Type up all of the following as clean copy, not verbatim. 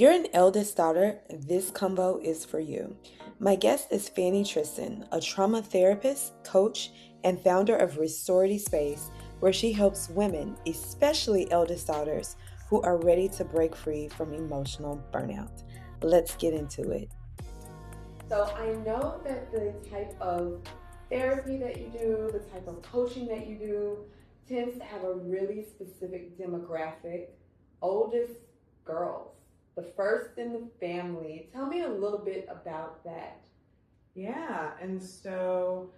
you're an eldest daughter, this combo is for you. My guest is Fanny Tristan, a trauma therapist, coach, and founder of Restority Space, where she helps women, especially eldest daughters, who are ready to break free from emotional burnout. Let's get into it. So I know that the type of therapy that you do, the type of coaching that you do, tends to have a really specific demographic. Oldest girls, the first in the family. Tell me a little bit about that. Yeah, and so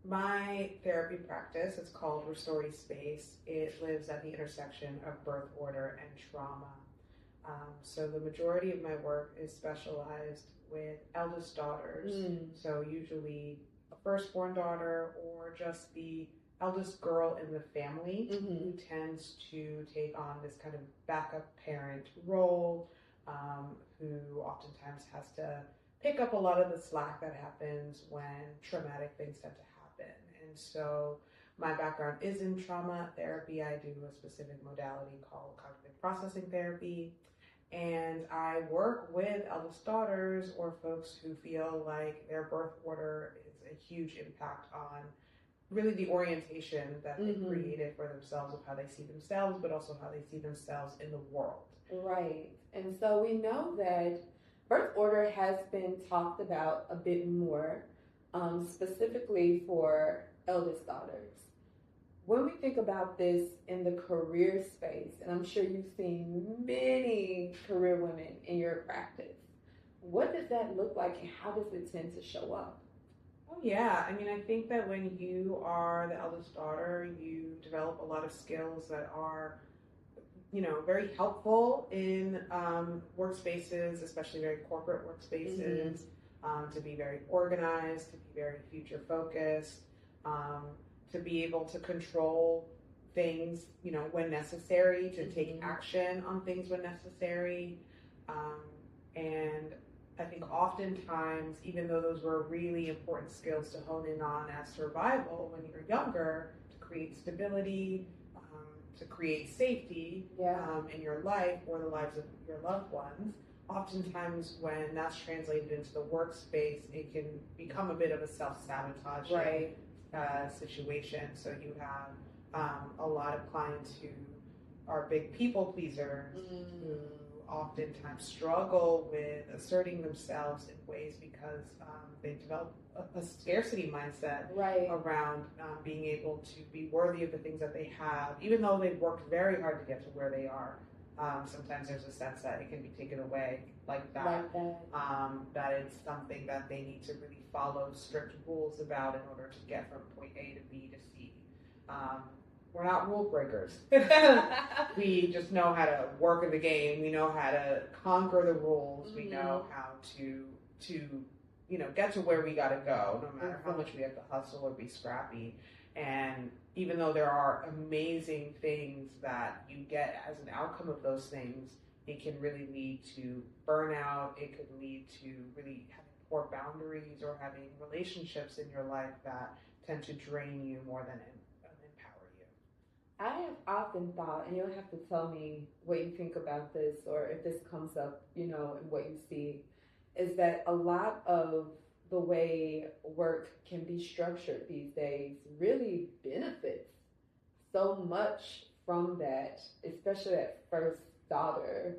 my therapy practice, it's called Restority Space. It lives at the intersection of birth order and trauma. So the majority of my work is specialized with eldest daughters. So usually a firstborn daughter or just the eldest girl in the family who tends to take on this kind of backup parent role, who oftentimes has to pick up a lot of the slack that happens when traumatic things tend to happen. And so my background is in trauma therapy. I do a specific modality called cognitive processing therapy. And I work with eldest daughters or folks who feel like their birth order is a huge impact on really the orientation that they created for themselves, of how they see themselves, but also how they see themselves in the world. Right. And so we know that birth order has been talked about a bit more, specifically for eldest daughters. When we think about this in the career space, and I'm sure you've seen many career women in your practice, what does that look like and how does it tend to show up? Oh, yeah. I mean, I think that when you are the eldest daughter, you develop a lot of skills that are, very helpful in workspaces, especially very corporate workspaces, to be very organized, to be very future focused, to be able to control things, when necessary, to take action on things when necessary. And I think oftentimes, even though those were really important skills to hone in on as survival when you're younger, to create stability, to create safety in your life or the lives of your loved ones, oftentimes when that's translated into the workspace, it can become a bit of a self-sabotage situation. So you have a lot of clients who are big people pleasers, who oftentimes struggle with asserting themselves in ways because they develop a scarcity mindset around being able to be worthy of the things that they have, even though they've worked very hard to get to where they are. Sometimes there's a sense that it can be taken away like that, that it's something that they need to really follow strict rules about in order to get from point A to B to C. We're not rule breakers. We just know how to work in the game. We know how to conquer the rules. We know how to get to where we got to go, no matter how much we have to hustle or be scrappy. And even though there are amazing things that you get as an outcome of those things, it can really lead to burnout. It could lead to really having poor boundaries or having relationships in your life that tend to drain you more than empower you. I have often thought, and you'll have to tell me what you think about this or if this comes up, in what you see, is that a lot of the way work can be structured these days really benefits so much from that, especially that first daughter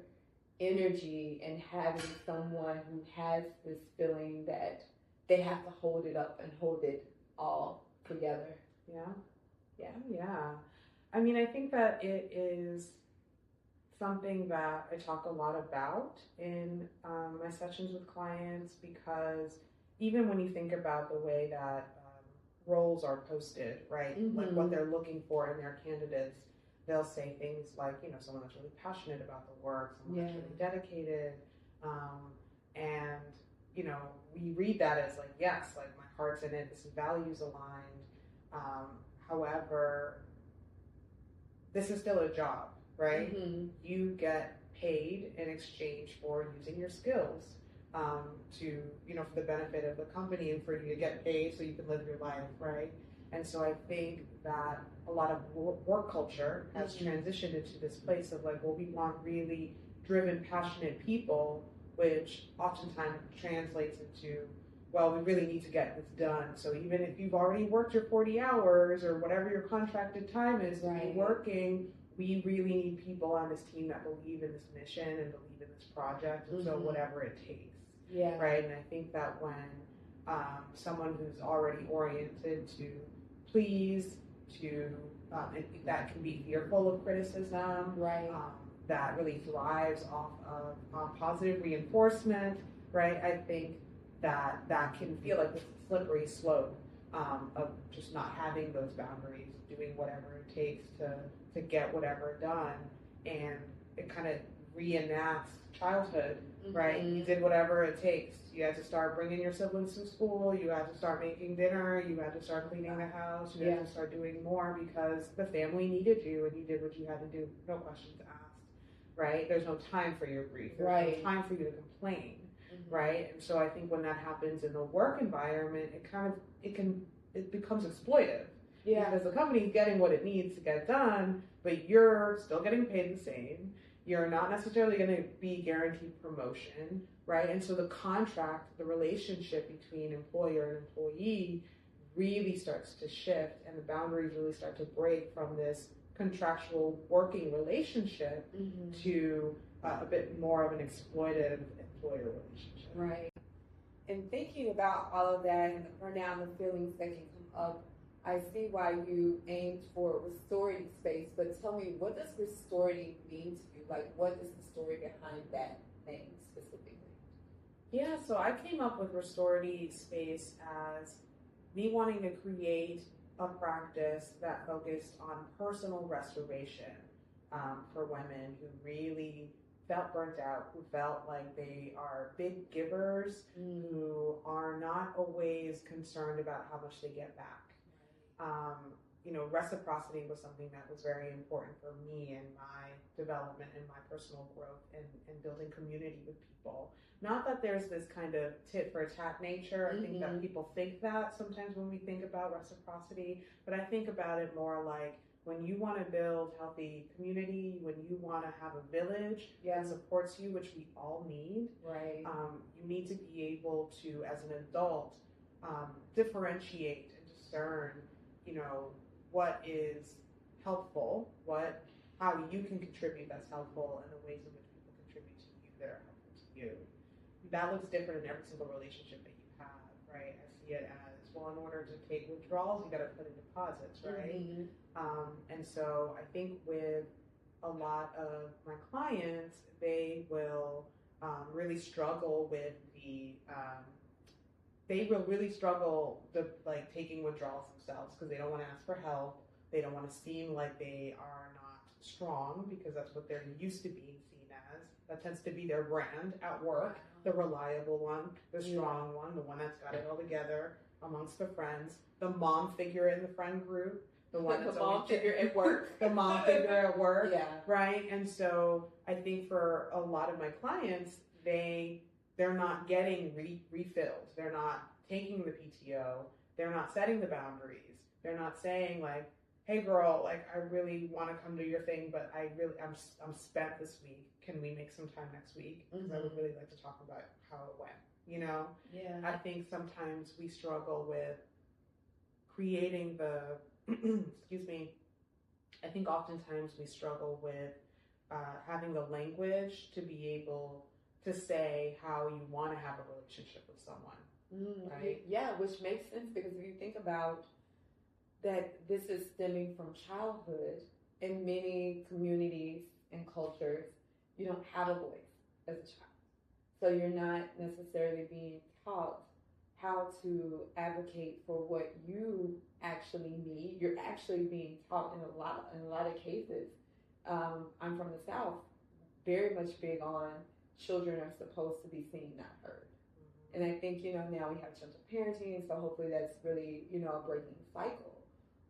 energy and having someone who has this feeling that they have to hold it up and hold it all together. Yeah. I mean, I think that it is something that I talk a lot about in my sessions with clients, because even when you think about the way that roles are posted, right? Like what they're looking for in their candidates, they'll say things like, someone that's really passionate about the work, someone that's really dedicated. And, we read that as like, yes, like my heart's in it, this is values aligned. However, this is still a job, right? You get paid in exchange for using your skills to, for the benefit of the company and for you to get paid so you can live your life, right? And so I think that a lot of work culture has transitioned into this place of like, well, we want really driven, passionate people, which oftentimes translates into, well, we really need to get this done. So even if you've already worked your 40 hours or whatever your contracted time is to be working, we really need people on this team that believe in this mission and believe in this project. And so whatever it takes. Yeah. Right. And I think that when someone who's already oriented to please, to that can be fearful of criticism, right? That really thrives off of positive reinforcement, right? I think that can feel like this slippery slope of just not having those boundaries, doing whatever it takes to get whatever done, and it kind of reenacts childhood, right? You did whatever it takes. You had to start bringing your siblings to school. You had to start making dinner. You had to start cleaning the house. You had to start doing more because the family needed you, and you did what you had to do. No questions asked, right? There's no time for your grief. There's no time for you to complain, right? And so I think when that happens in the work environment, it becomes exploitive. Yeah. Because the company's getting what it needs to get done, but you're still getting paid the same. You're not necessarily going to be guaranteed promotion, right? And so the contract, the relationship between employer and employee really starts to shift, and the boundaries really start to break from this contractual working relationship to a bit more of an exploitive employer relationship. Right. And thinking about all of that and the burnout and the feelings that can come up, I see why you aimed for Restority space, but tell me, what does Restority mean to you? Like, what is the story behind that name specifically? Yeah, so I came up with Restority space as me wanting to create a practice that focused on personal restoration for women who really felt burnt out, who felt like they are big givers, who are not always concerned about how much they get back. Reciprocity was something that was very important for me in my development and my personal growth and building community with people. Not that there's this kind of tit for tat nature. I think that people think that sometimes when we think about reciprocity, but I think about it more like when you want to build healthy community, when you want to have a village that supports you, which we all need, right? You need to be able to, as an adult, differentiate and discern, what is helpful, how you can contribute that's helpful, and the ways in which people contribute to you that are helpful to you. That looks different in every single relationship that you have, right? I see it as, well, in order to take withdrawals, you got to put in deposits, right? And so I think with a lot of my clients, they will really struggle with taking withdrawals themselves because they don't want to ask for help. They don't want to seem like they are not strong because that's what they're used to being seen as. That tends to be their brand at work, the reliable one, the strong one, the one that's got it all together amongst the friends, the mom figure in the friend group, the one that's the mom figure at work, the mom figure at work, right? And so I think for a lot of my clients, they're not getting refilled. They're not taking the PTO. They're not setting the boundaries. They're not saying like, hey girl, like I really want to come to your thing, but I'm spent this week. Can we make some time next week? Because I would really like to talk about how it went. Yeah. I think sometimes we struggle with creating excuse me. I think oftentimes we struggle with having the language to be able to say how you want to have a relationship with someone, right? Yeah, which makes sense because if you think about that, this is stemming from childhood. In many communities and cultures, you don't have a voice as a child. So you're not necessarily being taught how to advocate for what you actually need. You're actually being taught in a lot of cases. I'm from the South, very much big on children are supposed to be seen, not heard. And I think, now we have gentle parenting, so hopefully that's really, a breaking cycle.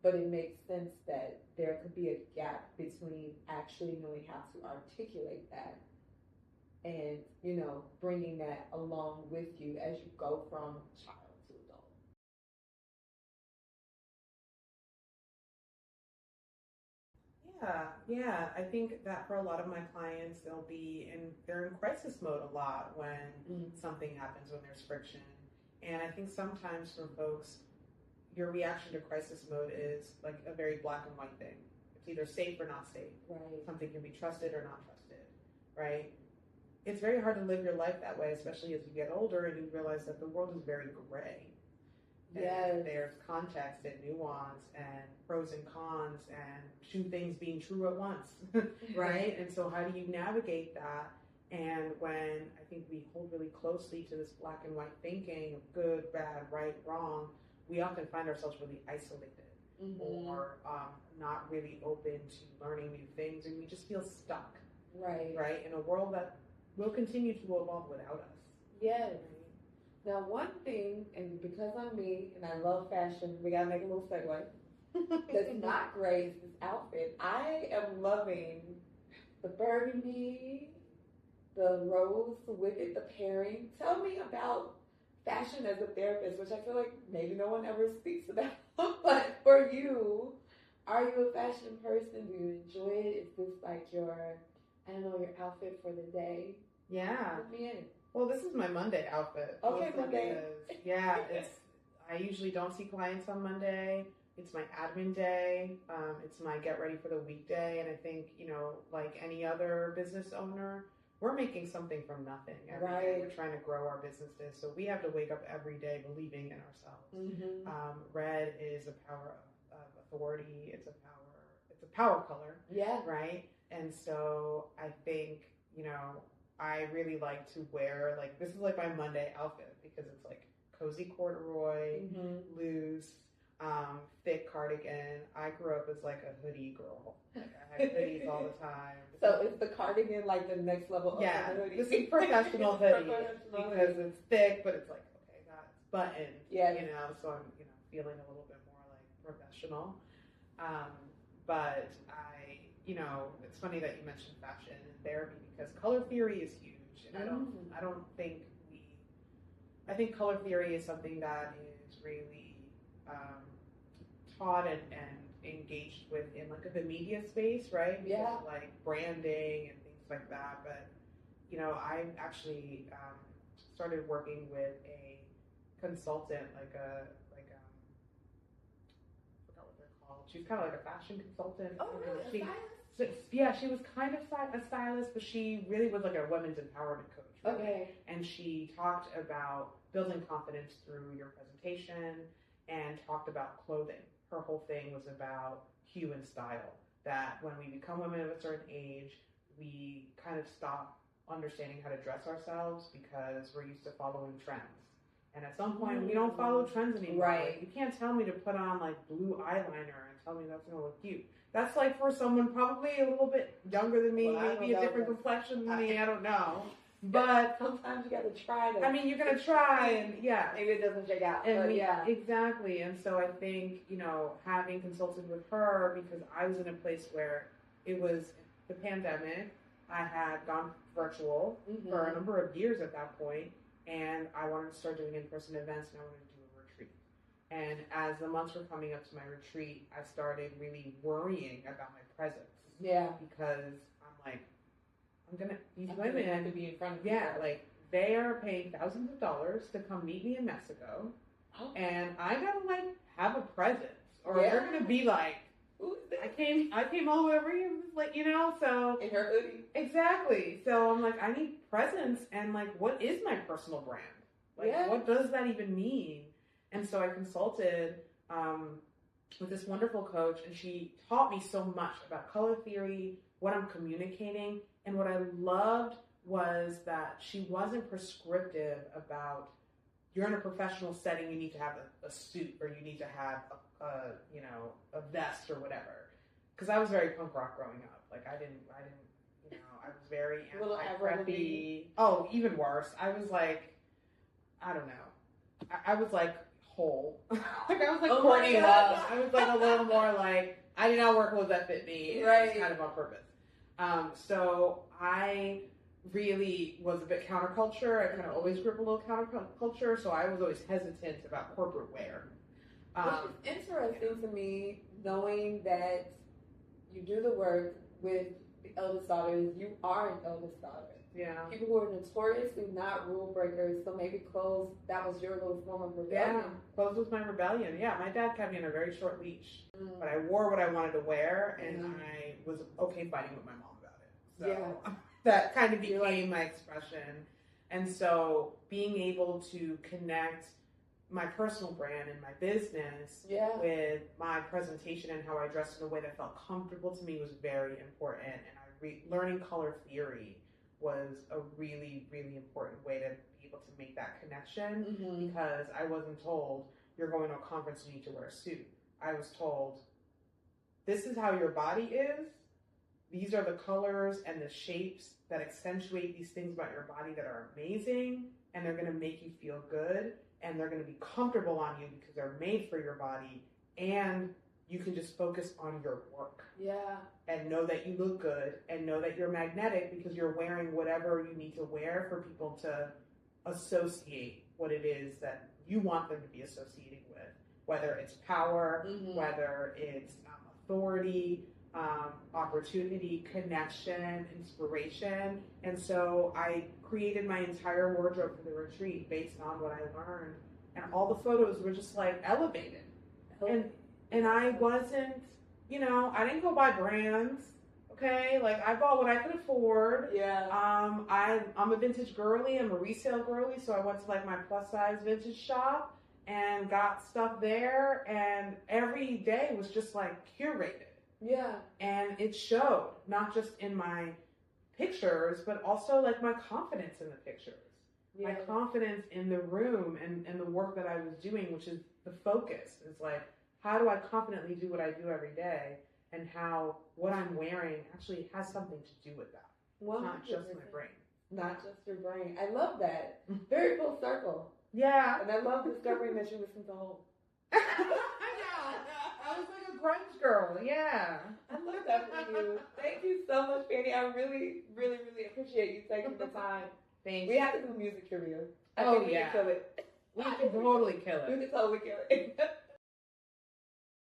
But it makes sense that there could be a gap between actually knowing how to articulate that and, bringing that along with you as you go from child to adult. Yeah. I think that for a lot of my clients, they're in crisis mode a lot when something happens, when there's friction. And I think sometimes for folks, your reaction to crisis mode is like a very black and white thing. It's either safe or not safe. Right. Something can be trusted or not trusted, right? It's very hard to live your life that way, especially as you get older and you realize that the world is very gray. Yes. And there's context and nuance and pros and cons and two things being true at once, right? And so how do you navigate that? And when I think we hold really closely to this black and white thinking of good, bad, right, wrong, we often find ourselves really isolated or not really open to learning new things, and we just feel stuck, right, in a world that will continue to evolve without us. Yes. Now, one thing, and because I'm me and I love fashion, we gotta make a little segue. That's not gray is this outfit. I am loving the burgundy, the rose with it, the pairing. Tell me about fashion as a therapist, which I feel like maybe no one ever speaks about. But for you, are you a fashion person? Do you enjoy it? Is this like your, I don't know, your outfit for the day? Yeah. Put me in. Well, this is my Monday outfit. Okay, Monday. Yeah, I usually don't see clients on Monday. It's my admin day. It's my get ready for the weekday. And I think, like any other business owner, we're making something from nothing every day. We're trying to grow our businesses. So we have to wake up every day believing in ourselves. Red is a power of authority. It's a power color. Yeah. Right? And so I think, I really like to wear, like, this is like my Monday outfit because it's like cozy corduroy, loose, thick cardigan. I grew up as like a hoodie girl. Like, I had hoodies all the time. So is the cardigan like the next level of the hoodie? This is professional hoodie because it's thick, but it's like, okay, that's buttoned. Yeah. So I'm, feeling a little bit more like professional. But it's funny that you mentioned fashion and therapy because color theory is huge, and I think color theory is something that is really taught and engaged with in like the media space, right? Yeah. Because, like branding and things like that. But I actually started working with a consultant, I forgot what they're called. She's kind of like a fashion consultant. Oh, really? She was kind of a stylist, but she really was like a women's empowerment coach. Right? Okay. And she talked about building confidence through your presentation and talked about clothing. Her whole thing was about hue and style, that when we become women of a certain age, we kind of stop understanding how to dress ourselves because we're used to following trends. And at some point, we don't follow trends anymore. Right. Like, you can't tell me to put on like blue eyeliner and tell me that's going to look cute. That's like for someone probably a little bit younger than me, maybe a different complexion than me, I don't know. But sometimes you got to try to. I mean, you're going to try and maybe it doesn't shake out. And exactly. And so I think, having consulted with her, because I was in a place where it was the pandemic, I had gone virtual for a number of years at that point, and I wanted to start doing in-person events, and I wanted to do a retreat. And as the months were coming up to my retreat, I started really worrying about my presence. Yeah. Because I'm like, these I'm women have to be in front of people. Like they are paying thousands of dollars to come meet me in Mexico, and I gotta like have a presence, or they're gonna be like, I came all the way over here, like so in her hoodie. Exactly. So I'm like, I need presence, and like, what is my personal brand? Like, what does that even mean? And so I consulted with this wonderful coach, and she taught me so much about color theory, what I'm communicating. And what I loved was that she wasn't prescriptive about, you're in a professional setting, you need to have a suit, or you need to have a vest or whatever. Because I was very punk rock growing up. Like I didn't, I was very anti-preppy. Oh, even worse. I was like, I don't know. I was like whole. Like I was like Courtney Love. I was like a little more like, I did not wear clothes that fit me. Right. Kind of on purpose. So I really was a bit counterculture. I kind of always grew up a little counterculture, so I was always hesitant about corporate wear. Which is interesting to me, knowing that you do the work with the eldest daughters. You are an eldest daughter. Yeah. People who are notoriously not rule breakers, so maybe clothes, that was your little form of rebellion. Yeah, clothes was my rebellion. Yeah, my dad kept me on a very short leash, but I wore what I wanted to wear, and I was okay fighting with my mom about it. So that kind of became my expression. And so being able to connect my personal brand and my business with my presentation and how I dressed in a way that felt comfortable to me was very important. And learning color theory was a really, really important way to be able to make that connection because I wasn't told you're going to a conference, you need to wear a suit. I was told this is how your body is. These are the colors and the shapes that accentuate these things about your body that are amazing, and they're going to make you feel good, and they're going to be comfortable on you because they're made for your body, and you can just focus on your work. Yeah. And know that you look good, and know that you're magnetic because you're wearing whatever you need to wear for people to associate what it is that you want them to be associating with, whether it's power, whether it's authority, opportunity, connection, inspiration. And so I created my entire wardrobe for the retreat based on what I learned, and all the photos were just like elevated. And I wasn't, I didn't go buy brands. Okay, like I bought what I could afford. Yeah. I'm a vintage girly. I'm a resale girly, so I went to like my plus size vintage shop and got stuff there. And every day was just like curated. Yeah. And it showed not just in my pictures, but also like my confidence in the pictures, my confidence in the room and the work that I was doing, which is the focus. It's like, how do I confidently do what I do every day? And how what I'm wearing actually has something to do with that. It's not just my brain. Not just your brain. I love that. Very full circle. Yeah. And I love discovering that you listen to Home. I was like a grunge girl. Yeah. I love that for you. Thank you so much, Fanny. I really, really, really appreciate you taking the time. Thanks. We have to do music trivia. I think we can kill it. We can totally kill it. We can totally kill it.